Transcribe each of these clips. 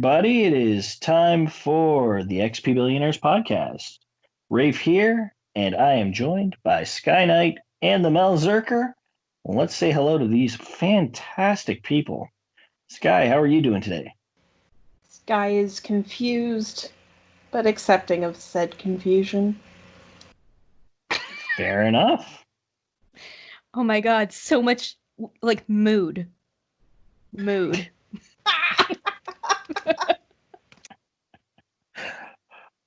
everybody. It is time for the XP Billionaires podcast. Rafe here, and I am joined by Sky Knight and the Mel Zerker. Well, let's say hello to these fantastic people. Sky, how are you doing today? Sky is confused, but accepting of said confusion. Fair enough. Oh my god, so much like mood. Mood.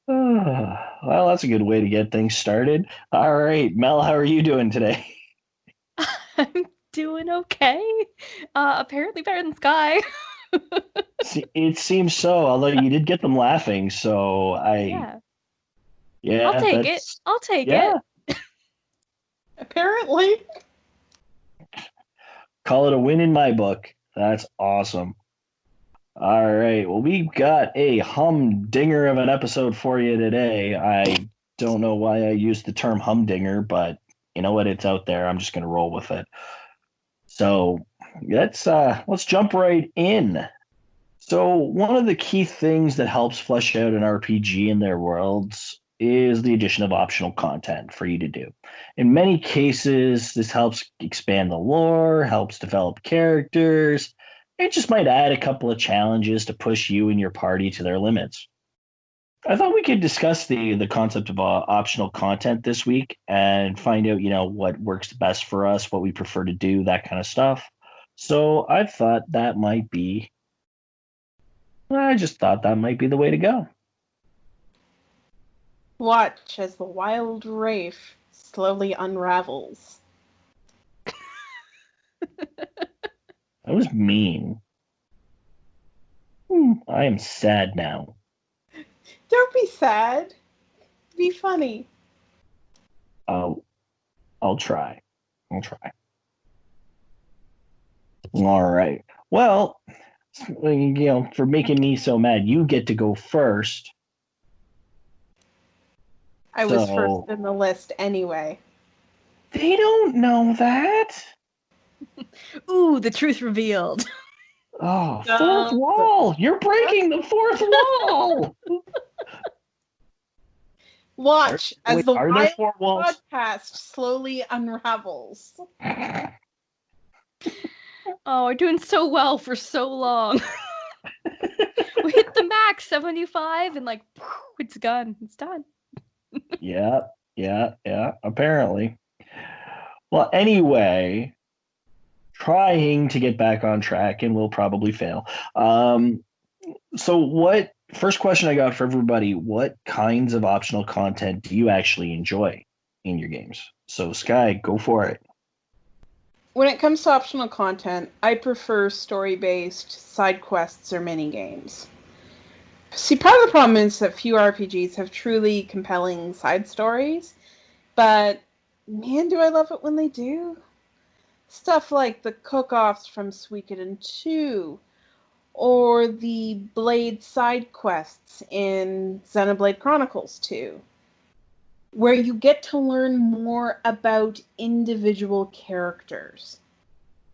Well, that's a good way to get things started. All right, Mel, how are you doing today? I'm doing okay. Apparently better than Sky. It seems so, although you did get them laughing, so Yeah, I'll take it. I'll take it. Apparently. Call it a win in my book. That's awesome. All right. Well, we've got a humdinger of an episode for you today. I don't know why I used the term humdinger, but you know what? It's out there. I'm just going to roll with it. So let's jump right in. So one of the key things that helps flesh out an RPG in their worlds is the addition of optional content for you to do. In many cases, this helps expand the lore, helps develop characters. It just might add a couple of challenges to push you and your party to their limits. I thought we could discuss the concept of optional content this week and find out, what works best for us, what we prefer to do, that kind of stuff. So I just thought that might be the way to go. Watch as the wild Rafe slowly unravels. That was mean. I am sad now. Don't be sad. Be funny. I'll try. All right. Well, for making me so mad, you get to go first. I was first in the list anyway. They don't know that. Ooh, the truth revealed. Oh, fourth wall! You're breaking the fourth wall! Watch as the wild podcast slowly unravels. Oh, we're doing so well for so long. We hit the max, 75, and it's gone. It's done. Yeah, apparently. Well, anyway, trying to get back on track, and we'll probably fail. First question I got for everybody, what kinds of optional content do you actually enjoy in your games? So, Sky, go for it. When it comes to optional content, I prefer story-based side quests or mini-games. See, part of the problem is that few RPGs have truly compelling side stories, but man, do I love it when they do. Stuff like the cook-offs from Suikoden 2, or the Blade side quests in Xenoblade Chronicles 2, where you get to learn more about individual characters.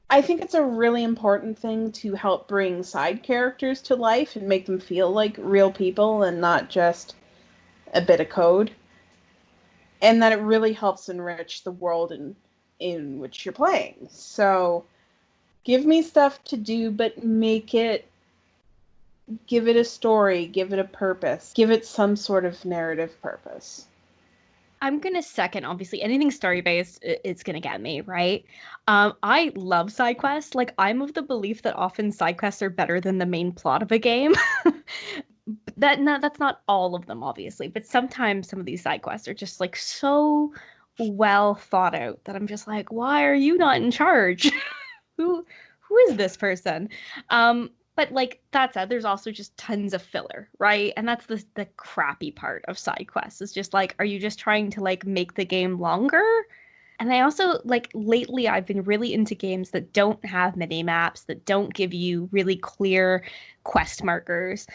I think it's a really important thing to help bring side characters to life and make them feel like real people and not just a bit of code. And that it really helps enrich the world in which you're playing. So give me stuff to do, but give it a story, give it a purpose, give it some sort of narrative purpose. I'm going to second, obviously, anything story-based, it's going to get me, right? I love side quests. I'm of the belief that often side quests are better than the main plot of a game. That's not all of them, obviously, but sometimes some of these side quests are just so well thought out that I'm just like, why are you not in charge? Who is this person? But that said, there's also just tons of filler, right? And that's the crappy part of side quests. It's just are you just trying to make the game longer? And I also like lately I've been really into games that don't have mini maps, that don't give you really clear quest markers,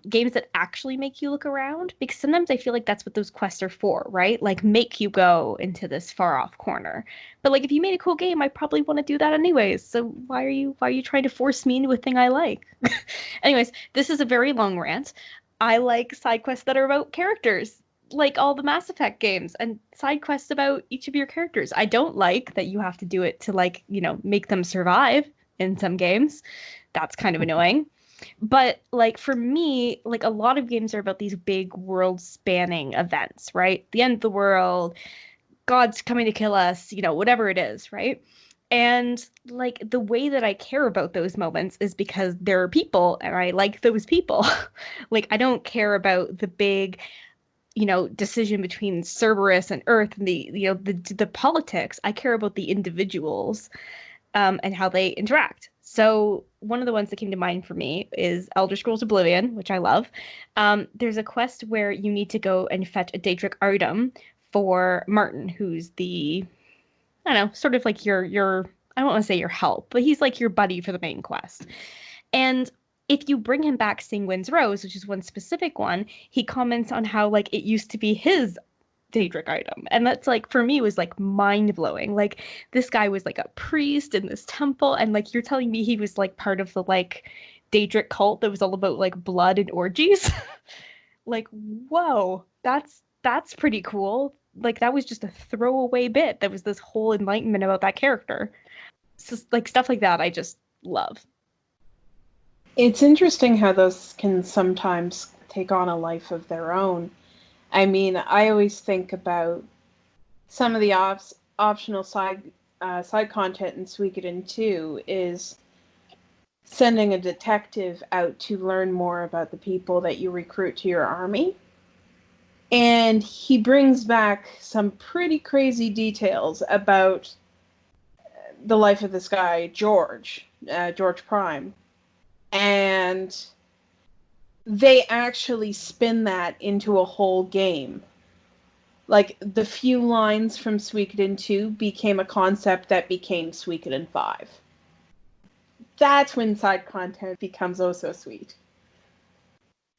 games that actually make you look around. Because sometimes I feel like that's what those quests are for, right? Like make you go into this far off corner. But like if you made a cool game, I probably want to do that anyways. So why are you trying to force me into a thing I like? Anyways, this is a very long rant. I like side quests that are about characters, like all the Mass Effect games, and side quests about each of your characters. I don't like that you have to do it to like, make them survive in some games. That's kind of annoying. But like for me, like a lot of games are about these big world spanning events, right? The end of the world, God's coming to kill us, whatever it is, right? And like the way that I care about those moments is because there are people and I like those people. Like I don't care about the big, decision between Cerberus and Earth and the politics. I care about the individuals, and how they interact. So one of the ones that came to mind for me is Elder Scrolls Oblivion, which I love. There's a quest where you need to go and fetch a Daedric item for Martin, who's the, I don't know, sort of like your I don't want to say your help, but he's like your buddy for the main quest. And if you bring him back Sing Wind's Rose, which is one specific one, he comments on how like it used to be his Daedric item. And that's like for me was like mind blowing. Like this guy was like a priest in this temple, and like you're telling me he was like part of the like Daedric cult that was all about like blood and orgies. Like, whoa, that's pretty cool. Like that was just a throwaway bit. That was this whole enlightenment about that character. So like stuff like that I just love. It's interesting how those can sometimes take on a life of their own. I mean, I always think about some of the optional side content in Suikoden 2 is sending a detective out to learn more about the people that you recruit to your army. And he brings back some pretty crazy details about the life of this guy, George Prime. And they actually spin that into a whole game. Like, the few lines from Suikoden 2 became a concept that became Suikoden 5. That's when side content becomes oh so sweet.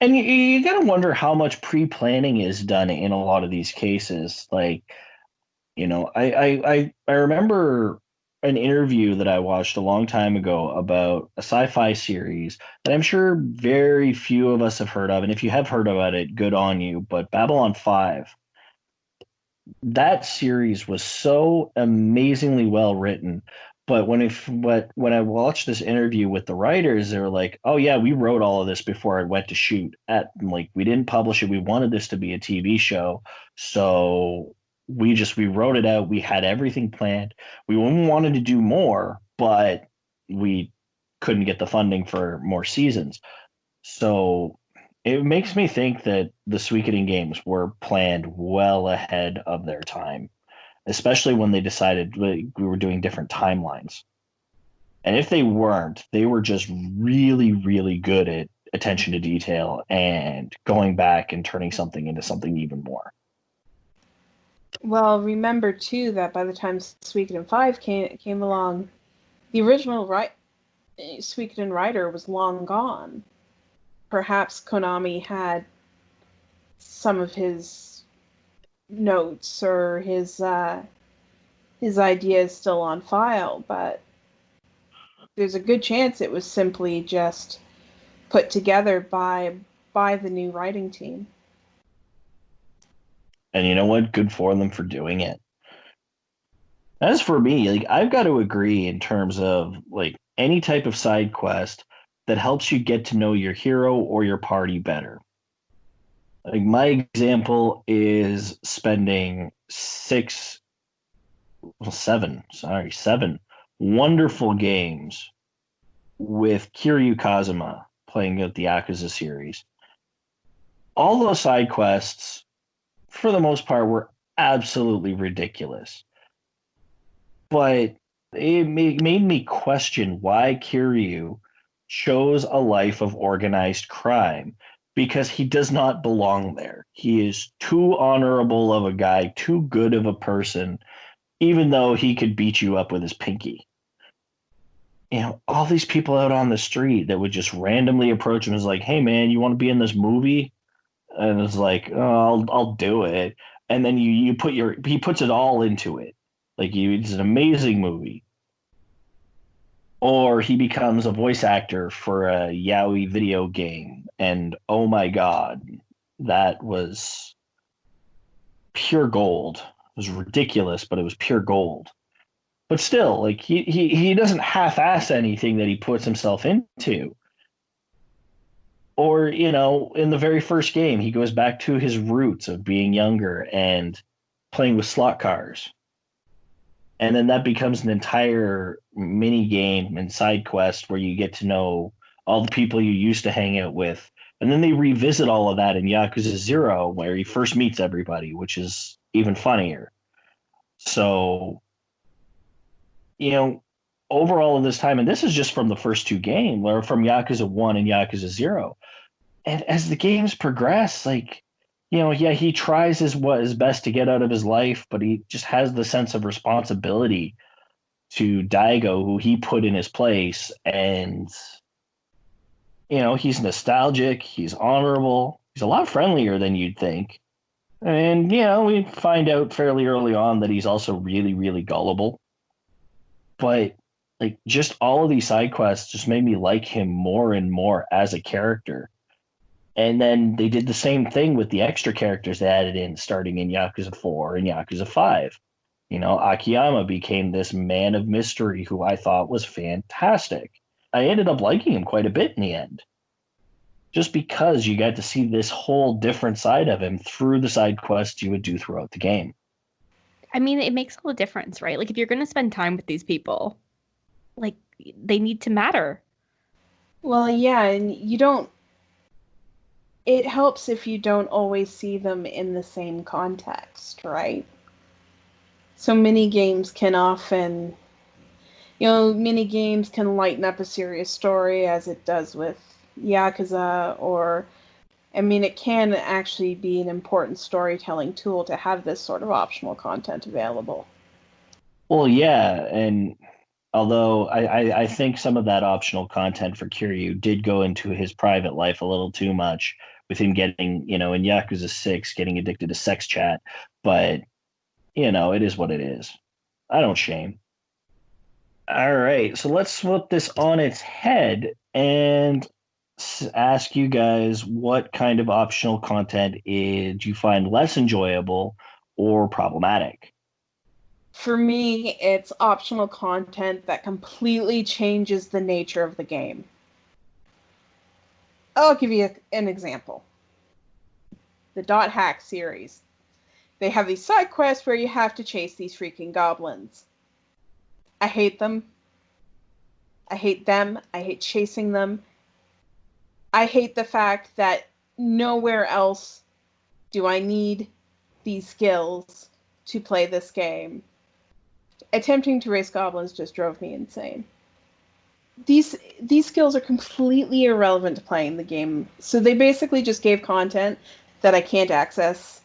And you gotta wonder how much pre-planning is done in a lot of these cases. Like, I remember an interview that I watched a long time ago about a sci-fi series that I'm sure very few of us have heard of. And if you have heard about it, good on you. But Babylon 5, that series was so amazingly well written. But when I watched this interview with the writers, they were like, "Oh yeah, we wrote all of this before it went to shoot. Like we didn't publish it. We wanted this to be a TV show, so we wrote it out. We had everything planned. We wanted to do more, but we couldn't get the funding for more seasons. So it makes me think that the Suikoden games were planned well ahead of their time, especially when they decided we were doing different timelines. And if they weren't, they were just really, really good at attention to detail and going back and turning something into something even more. Well, remember too that by the time Suikoden 5 came along, the original Suikoden writer was long gone. Perhaps Konami had some of his notes or his ideas still on file, but there's a good chance it was simply just put together by the new writing team. And you know what? Good for them for doing it. As for me, like I've got to agree in terms of like any type of side quest that helps you get to know your hero or your party better. Like my example is spending seven wonderful games with Kiryu Kazuma playing out the Yakuza series. All those side quests, for the most part, were absolutely ridiculous. But it made me question why Kiryu chose a life of organized crime, because he does not belong there. He is too honorable of a guy, too good of a person even though he could beat you up with his pinky. You know, all these people out on the street that would just randomly approach him is like, "Hey man, you want to be in this movie?" And it's like, "Oh, I'll do it." And then you put he puts it all into it. Like it's an amazing movie. Or he becomes a voice actor for a yaoi video game, and oh my god, that was pure gold. It was ridiculous, but it was pure gold. But still, like he doesn't half-ass anything that he puts himself into. Or, you know, in the very first game, he goes back to his roots of being younger and playing with slot cars. And then that becomes an entire mini game and side quest where you get to know all the people you used to hang out with. And then they revisit all of that in Yakuza 0, where he first meets everybody, which is even funnier. So, you know, over all of this time, and this is just from the first two games, or from Yakuza 1 and Yakuza 0. And as the games progress, like, you know, yeah, he tries his best to get out of his life, but he just has the sense of responsibility to Daigo, who he put in his place. And, you know, he's nostalgic, he's honorable, he's a lot friendlier than you'd think. And, you know, we find out fairly early on that he's also really, really gullible. But, like, just all of these side quests just made me like him more and more as a character. And then they did the same thing with the extra characters they added in, starting in Yakuza 4 and Yakuza 5. You know, Akiyama became this man of mystery who I thought was fantastic. I ended up liking him quite a bit in the end, just because you got to see this whole different side of him through the side quests you would do throughout the game. I mean, it makes all the difference, right? Like, if you're going to spend time with these people, like, they need to matter. Well, yeah, and you don't. It helps if you don't always see them in the same context, right? So mini games can often, mini games can lighten up a serious story as it does with Yakuza, or, I mean, it can actually be an important storytelling tool to have this sort of optional content available. Well, yeah, and although I think some of that optional content for Kiryu did go into his private life a little too much, with him getting, you know, in Yakuza 6, getting addicted to sex chat. But, you know, it is what it is. I don't shame. All right, so let's flip this on its head and ask you guys what kind of optional content do you find less enjoyable or problematic? For me, it's optional content that completely changes the nature of the game. I'll give you an example. The Dot Hack series. They have these side quests where you have to chase these freaking goblins. I hate them. I hate them. I hate chasing them. I hate the fact that nowhere else do I need these skills to play this game. Attempting to race goblins just drove me insane. These skills are completely irrelevant to playing the game. So they basically just gave content that I can't access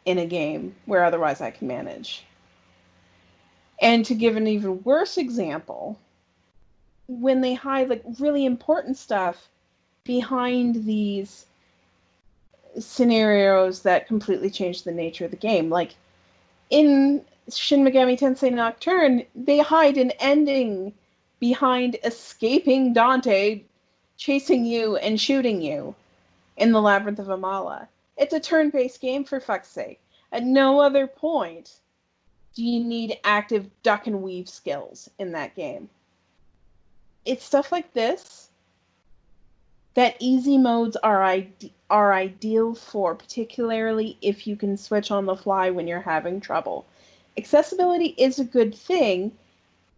in a game where otherwise I can manage. And to give an even worse example, when they hide like really important stuff behind these scenarios that completely change the nature of the game, like in Shin Megami Tensei Nocturne, they hide an ending behind escaping Dante chasing you and shooting you in the Labyrinth of Amala. It's a turn-based game, for fuck's sake. At no other point do you need active duck and weave skills in that game. It's stuff like this that easy modes are ideal for, particularly if you can switch on the fly when you're having trouble. Accessibility is a good thing,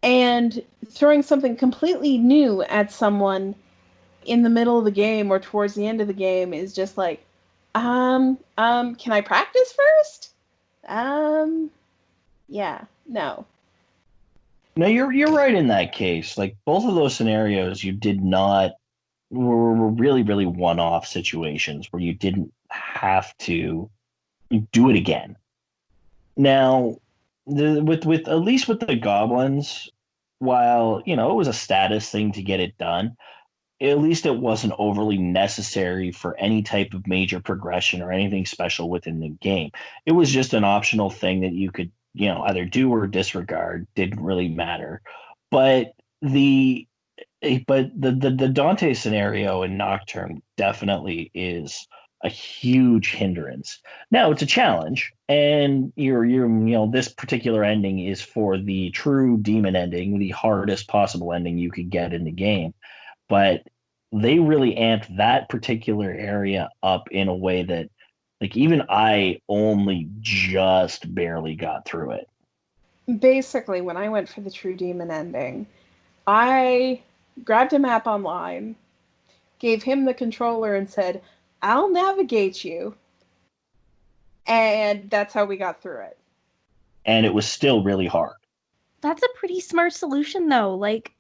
and throwing something completely new at someone in the middle of the game or towards the end of the game is just like, can I practice first? Yeah, no. No, you're right in that case. Like both of those scenarios, you did not were really really one-off situations where you didn't have to do it again. Now, with at least with the goblins, while it was a status thing to get it done, at least it wasn't overly necessary for any type of major progression or anything special within the game. It was just an optional thing that you could, either do or disregard. Didn't really matter. But the but the Dante scenario in Nocturne definitely is a huge hindrance. Now it's a challenge, and this particular ending is for the true demon ending, the hardest possible ending you could get in the game. But they really amped that particular area up in a way that, like, even I only just barely got through it. Basically, when I went for the True Demon ending, I grabbed a map online, gave him the controller, and said, I'll navigate you. And that's how we got through it. And it was still really hard. That's a pretty smart solution, though. Like,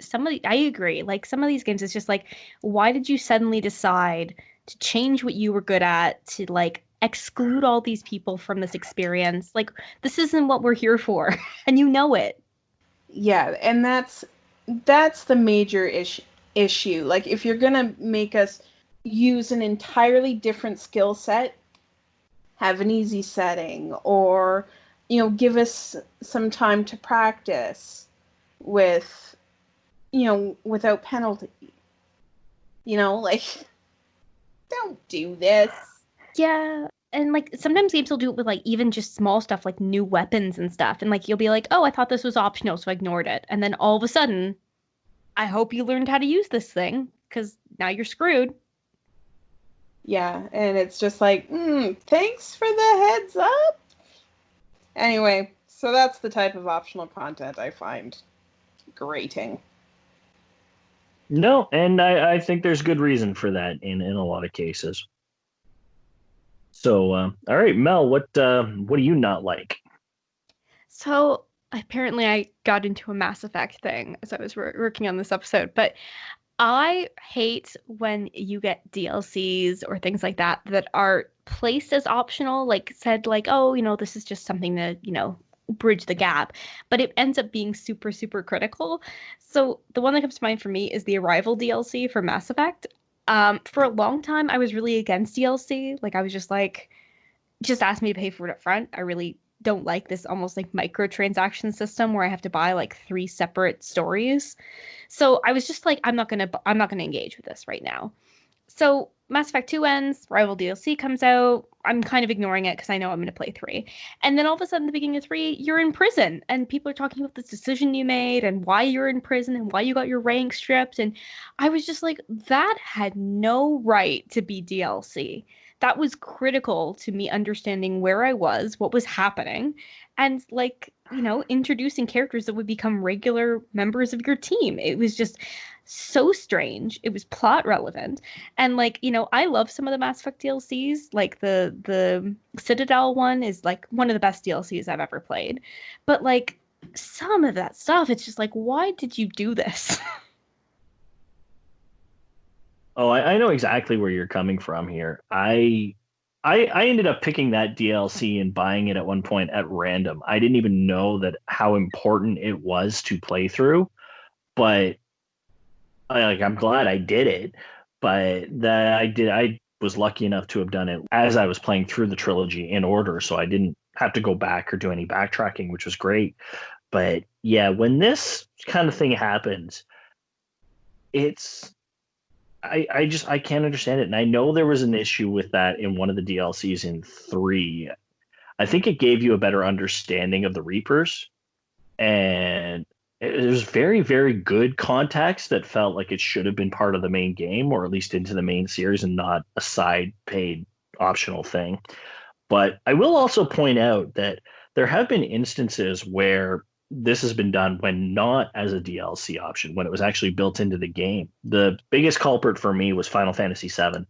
I agree. Like, some of these games, it's just like, why did you suddenly decide to change what you were good at to, like, exclude all these people from this experience? Like, this isn't what we're here for, and you know it. Yeah, and that's the major issue. Like, if you're gonna make us use an entirely different skill set, have an easy setting, or give us some time to practice with without penalty. Like, don't do this. Yeah. And like sometimes games will do it with like even just small stuff like new weapons and stuff. And like you'll be like, oh, I thought this was optional, so I ignored it. And then all of a sudden, I hope you learned how to use this thing because now you're screwed. Yeah, and it's just like, thanks for the heads up. Anyway, so that's the type of optional content I find grating. No, and I think there's good reason for that in a lot of cases. So, all right, Mel, what do you not like? So apparently, I got into a Mass Effect thing as I was working on this episode, but I hate when you get DLCs or things like that that are placed as optional, like said like, oh, this is just something to, bridge the gap, but it ends up being super, super critical. So the one that comes to mind for me is the Arrival DLC for Mass Effect. For a long time, I was really against DLC. Like I was just like, just ask me to pay for it up front. I really don't like this almost like microtransaction system where I have to buy like three separate stories. So I was just like, I'm not gonna engage with this right now. So Mass Effect 2 ends, Rival DLC comes out. I'm kind of ignoring it because I know I'm going to play 3. And then all of a sudden, the beginning of 3, you're in prison. And people are talking about this decision you made and why you're in prison and why you got your rank stripped. And I was just like, that had no right to be DLC. That was critical to me understanding where I was, what was happening, and like, introducing characters that would become regular members of your team. It was just so strange. It was plot relevant. And like, I love some of the Mass Effect DLCs. Like the Citadel one is like one of the best DLCs I've ever played. But like some of that stuff, it's just like, why did you do this? Oh, I know exactly where you're coming from here. I ended up picking that DLC and buying it at one point at random. I didn't even know that how important it was to play through, but I'm glad I did it. But that I was lucky enough to have done it as I was playing through the trilogy in order, so I didn't have to go back or do any backtracking, which was great. But yeah, when this kind of thing happens, it's I can't understand it. And I know there was an issue with that in one of the DLCs in 3. I think it gave you a better understanding of the Reapers, and it was very, very good context that felt like it should have been part of the main game, or at least into the main series and not a side paid optional thing. But I will also point out that there have been instances where this has been done when not as a DLC option, when it was actually built into the game. The biggest culprit for me was Final Fantasy VII,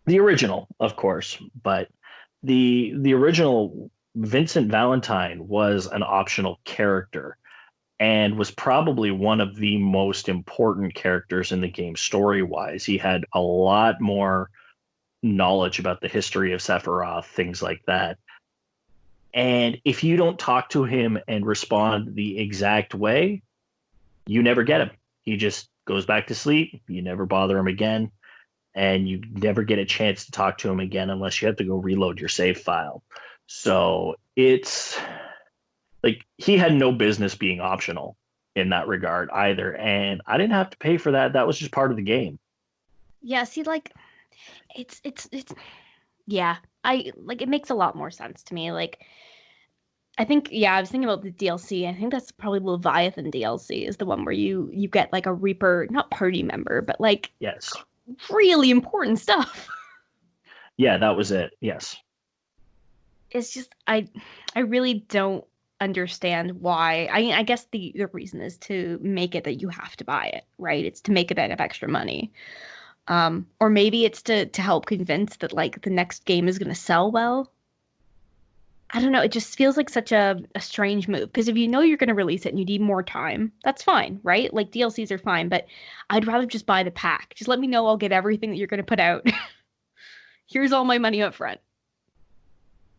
the original, of course, but the original Vincent Valentine was an optional character and was probably one of the most important characters in the game story wise. He had a lot more knowledge about the history of Sephiroth, things like that. And if you don't talk to him and respond the exact way, you never get him. He just goes back to sleep. You never bother him again. And you never get a chance to talk to him again unless you have to go reload your save file. So it's like he had no business being optional in that regard either. And I didn't have to pay for that. That was just part of the game. Yeah, see, like, it's yeah. I like it makes a lot more sense to me. Like, I think, yeah, I was thinking about the DLC. I think that's probably Leviathan DLC is the one where you get like a Reaper, not party member, but like Yes. really important stuff. Yeah, that was it. Yes. It's just I really don't understand why. I guess the reason is to make it that you have to buy it, right? It's to make a bit of extra money. Or maybe it's to help convince that like the next game is gonna sell well. I don't know. It just feels like such a strange move. Because if you know you're going to release it and you need more time, that's fine, right? Like DLCs are fine, but I'd rather just buy the pack. Just let me know I'll get everything that you're going to put out. Here's all my money up front.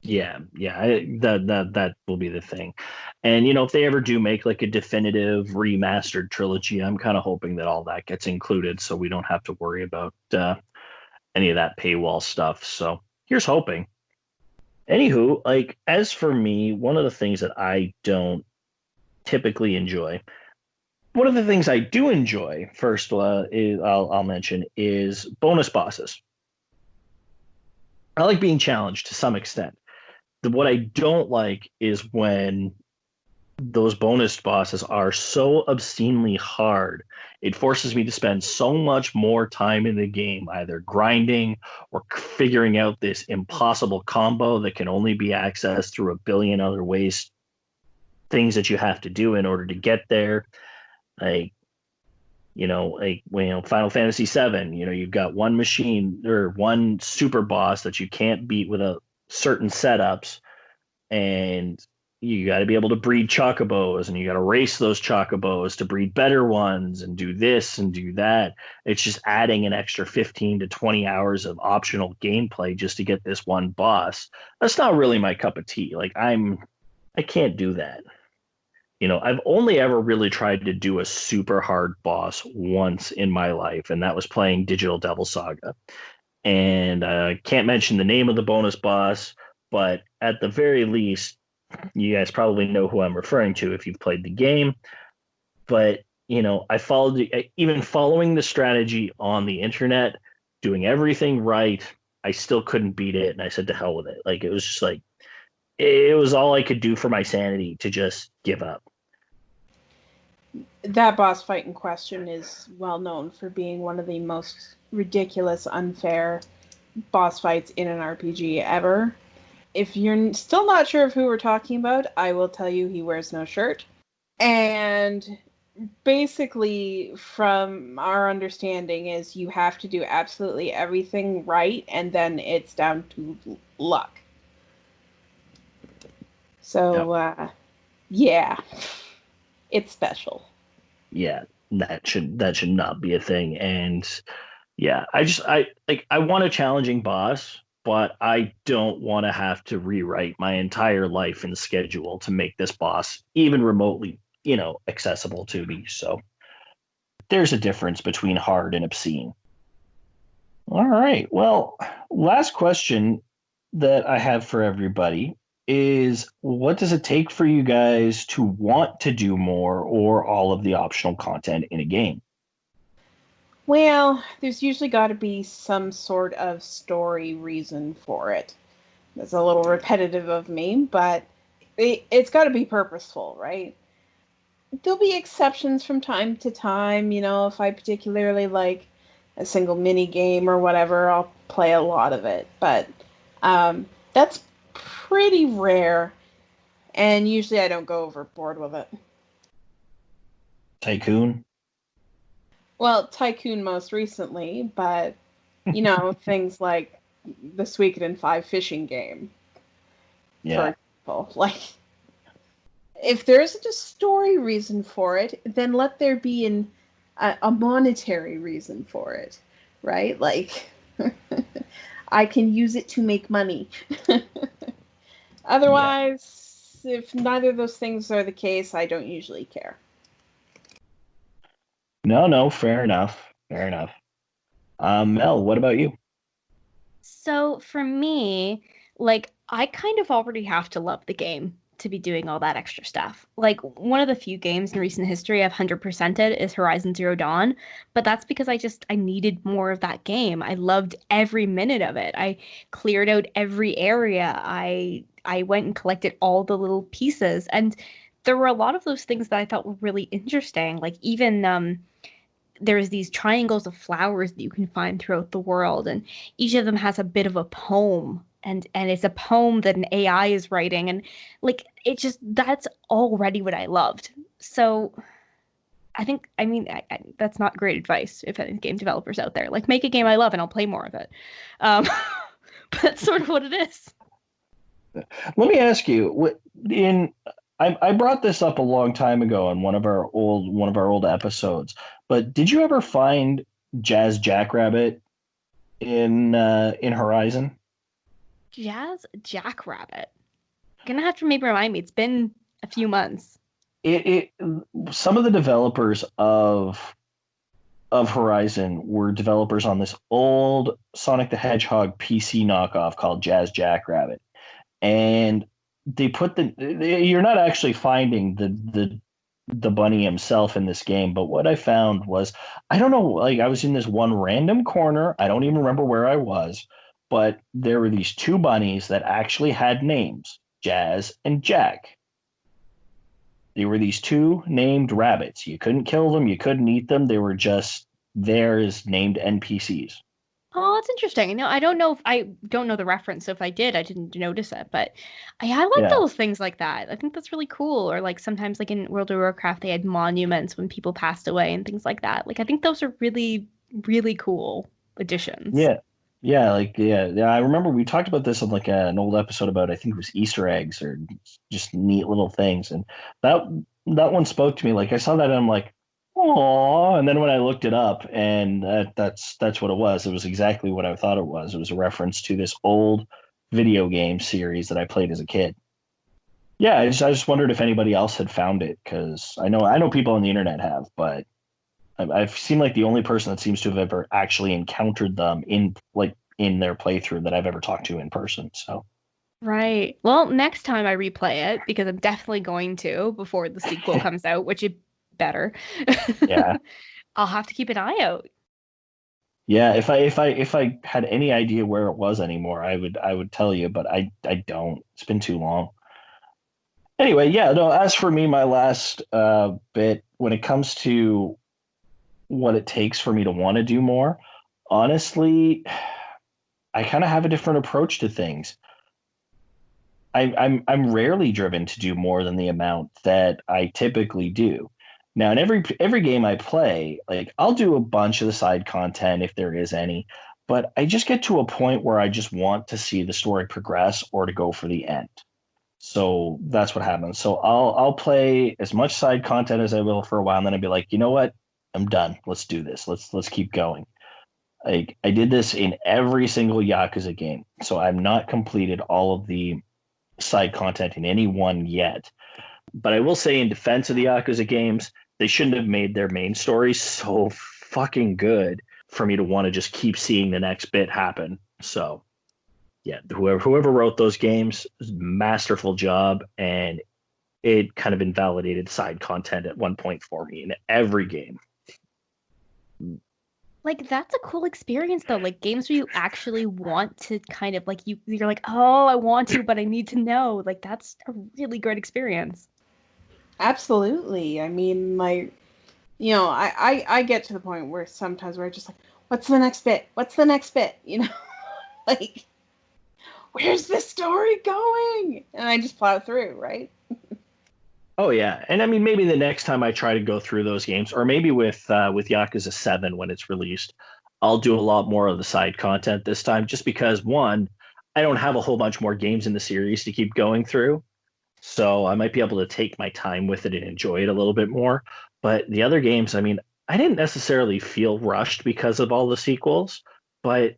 Yeah, that will be the thing. And if they ever do make like a definitive remastered trilogy, I'm kind of hoping that all that gets included, so we don't have to worry about any of that paywall stuff. So here's hoping. Anywho, like as for me, one of the things that I don't typically enjoy, one of the things I do enjoy first, is I'll mention is bonus bosses. I like being challenged to some extent. What I don't like is when those bonus bosses are so obscenely hard. It forces me to spend so much more time in the game, either grinding or figuring out this impossible combo that can only be accessed through a billion other ways, things that you have to do in order to get there. Like, Final Fantasy VII, you've got one machine or one super boss that you can't beat without certain setups, and you got to be able to breed chocobos, and you got to race those chocobos to breed better ones and do this and do that. It's just adding an extra 15 to 20 hours of optional gameplay just to get this one boss. That's not really my cup of tea. Like I can't do that. I've only ever really tried to do a super hard boss once in my life, and that was playing Digital Devil Saga. And I can't mention the name of the bonus boss, but at the very least, you guys probably know who I'm referring to if you've played the game. But I followed even following the strategy on the internet, doing everything right. I still couldn't beat it, and I said to hell with it. Like it was just like it was all I could do for my sanity to just give up. That boss fight in question is well known for being one of the most ridiculous, unfair boss fights in an RPG ever. If you're still not sure of who we're talking about, I will tell you he wears no shirt. And basically, from our understanding, is you have to do absolutely everything right, and then it's down to luck. So, yeah, it's special. Yeah, that should not be a thing. And yeah, I want a challenging boss, but I don't want to have to rewrite my entire life and schedule to make this boss even remotely, accessible to me. So there's a difference between hard and obscene. All right. Well, last question that I have for everybody is what does it take for you guys to want to do more or all of the optional content in a game? Well, there's usually got to be some sort of story reason for it. That's a little repetitive of me, but it's got to be purposeful, right? There'll be exceptions from time to time. If I particularly like a single mini game or whatever, I'll play a lot of it. But that's pretty rare, and usually I don't go overboard with it. Tycoon? Well, Tycoon most recently, but things like the Suikoden 5 fishing game, Yeah. for example. Like, if there isn't a story reason for it, then let there be a monetary reason for it, right? Like, I can use it to make money. Otherwise, if neither of those things are the case, I don't usually care. No, fair enough. Fair enough. Mel, what about you? So for me, like I kind of already have to love the game to be doing all that extra stuff. Like one of the few games in recent history I've 100%ed is Horizon Zero Dawn, but that's because I needed more of that game. I loved every minute of it. I cleared out every area. I went and collected all the little pieces, and there were a lot of those things that I thought were really interesting. Like even there's these triangles of flowers that you can find throughout the world, and each of them has a bit of a poem, and it's a poem that an AI is writing, and like it just that's already what I loved. So I mean that's not great advice if any game developers out there. Like make a game I love and I'll play more of it. Um, but that's sort of what it is. Let me ask you, in I brought this up a long time ago on one of our old episodes, but did you ever find Jazz Jackrabbit in Horizon? Jazz Jackrabbit. Gonna have to maybe remind me. It's been a few months. It some of the developers of Horizon were developers on this old Sonic the Hedgehog PC knockoff called Jazz Jackrabbit, and they put you're not actually finding the bunny himself in this game, but what I found was, I don't know, like I was in this one random corner, I don't even remember where I was, but there were these two bunnies that actually had names, Jazz and Jack. They were these two named rabbits. You couldn't kill them, you couldn't eat them, they were just there as named NPCs. Oh, that's interesting. You know, I don't know the reference, so if I did, I didn't notice it. But I like Yeah. those things like that. I think that's really cool. Or like sometimes like in World of Warcraft, they had monuments when people passed away and things like that. Like I think those are really, really cool additions. Yeah. Yeah. I remember we talked about this on like an old episode about, I think it was Easter eggs or just neat little things, and that that one spoke to me. Like I saw that and I'm like, oh, and then when I looked it up, and that's what it was. It was exactly what I thought it was. It was a reference to this old video game series that I played as a kid. Yeah, I just wondered if anybody else had found it, because I know people on the internet have, but I've seemed like the only person that seems to have ever actually encountered them in their playthrough that I've ever talked to in person. So Right. Well, next time I replay it, because I'm definitely going to before the sequel comes out, which it better. yeah, I'll have to keep an eye out. yeah. If I had any idea where it was anymore, I would tell you, but I don't. It's been too long. Anyway, yeah. No. As for me, my last bit when it comes to what it takes for me to want to do more, honestly, I kind of have a different approach to things. I'm rarely driven to do more than the amount that I typically do. Now, in every game I play, like I'll do a bunch of the side content if there is any, but I just get to a point where I just want to see the story progress or to go for the end. So that's what happens. So I'll play as much side content as I will for a while, and then I'd be like, you know what? I'm done. Let's do this. Let's keep going. Like I did this in every single Yakuza game. So I've not completed all of the side content in any one yet. But I will say, in defense of the Yakuza games, they shouldn't have made their main story so fucking good for me to want to just keep seeing the next bit happen. So yeah, whoever wrote those games, masterful job, and it kind of invalidated side content at one point for me in every game. Like that's a cool experience though. Like games where you actually want to kind of like you're like, "Oh, I want to, but I need to know." Like that's a really great experience. Absolutely. I mean, like, I get to the point where sometimes we're just like, what's the next bit? What's the next bit? Like, where's the story going? And I just plow through, right? Oh yeah, and I mean maybe the next time I try to go through those games, or maybe with Yakuza 7 when it's released, I'll do a lot more of the side content this time, just because one, I don't have a whole bunch more games in the series to keep going through, so I might be able to take my time with it and enjoy it a little bit more. But the other games, I mean, I didn't necessarily feel rushed because of all the sequels, but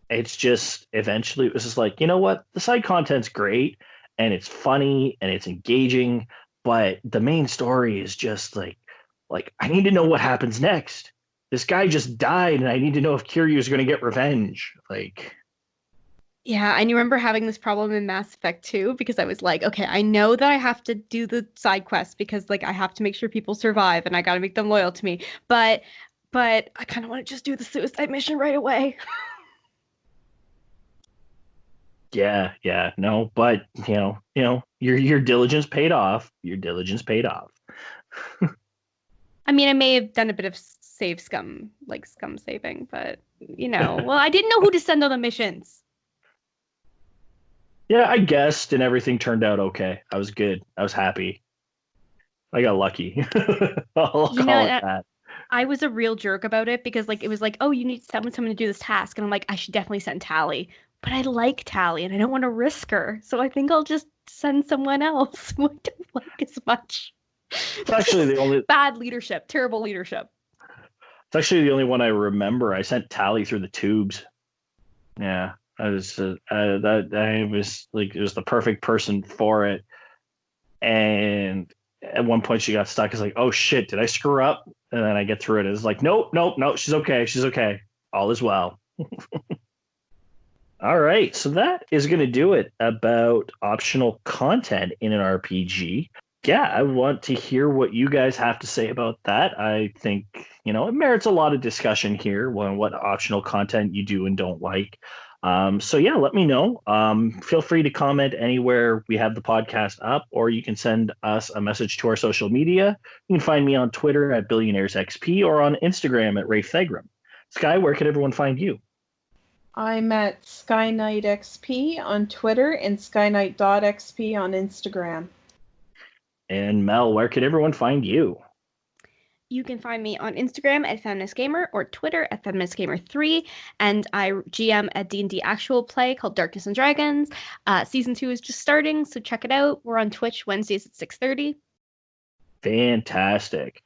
it's just eventually it was just like, you know what, the side content's great, and it's funny and it's engaging, but the main story is just like I need to know what happens next. This guy just died, and I need to know if Kiryu is going to get revenge. Like, Yeah, and you remember having this problem in Mass Effect 2 because I was like, okay, I know that I have to do the side quests because like I have to make sure people survive and I got to make them loyal to me. But I kind of want to just do the suicide mission right away. yeah, no, but your diligence paid off. Your diligence paid off. I mean, I may have done a bit of scum saving, but well, I didn't know who to send on the missions. Yeah, I guessed, and everything turned out okay. I was good. I was happy. I got lucky. I'll You know, call it that. I was a real jerk about it because like it was like, oh, you need someone to do this task, and I'm like, I should definitely send Tally, but I like Tally and I don't want to risk her, so I think I'll just send someone else who I don't like as much. It's actually the only. Bad leadership, terrible leadership. It's actually the only one I remember. I sent Tally through the tubes. Yeah, I was that I was like it was the perfect person for it. And at one point she got stuck. It's like, oh shit, did I screw up? And then I get through it. It's like, nope, she's okay. She's okay. All is well. All right, so that is going to do it about optional content in an RPG. Yeah, I want to hear what you guys have to say about that. I think, it merits a lot of discussion here on what optional content you do and don't like. So yeah, let me know. Feel free to comment anywhere we have the podcast up, or you can send us a message to our social media. You can find me on Twitter at BillionairesXP or on Instagram at Rafe Thegrum. Sky, where can everyone find you? I'm at SkyKnightXP on Twitter and SkyKnight.xp on Instagram. And Mel, where can everyone find you? You can find me on Instagram at FeministGamer or Twitter at FeministGamer3, and I GM a D&D actual play called Darkness and Dragons. Season 2 is just starting, so check it out. We're on Twitch Wednesdays at 6:30. Fantastic.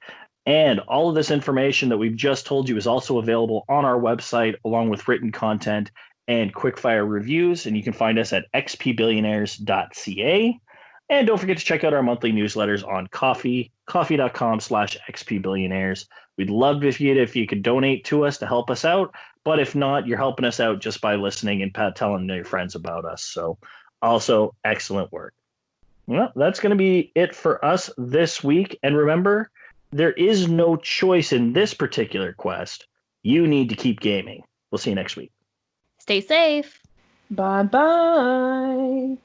And all of this information that we've just told you is also available on our website, along with written content and quickfire reviews. And you can find us at xpbillionaires.ca. And don't forget to check out our monthly newsletters on Ko-fi, coffee.com/xpbillionaires. We'd love if you could donate to us to help us out. But if not, you're helping us out just by listening and telling your friends about us. So also excellent work. Well, that's going to be it for us this week. And remember, there is no choice in this particular quest. You need to keep gaming. We'll see you next week. Stay safe. Bye-bye.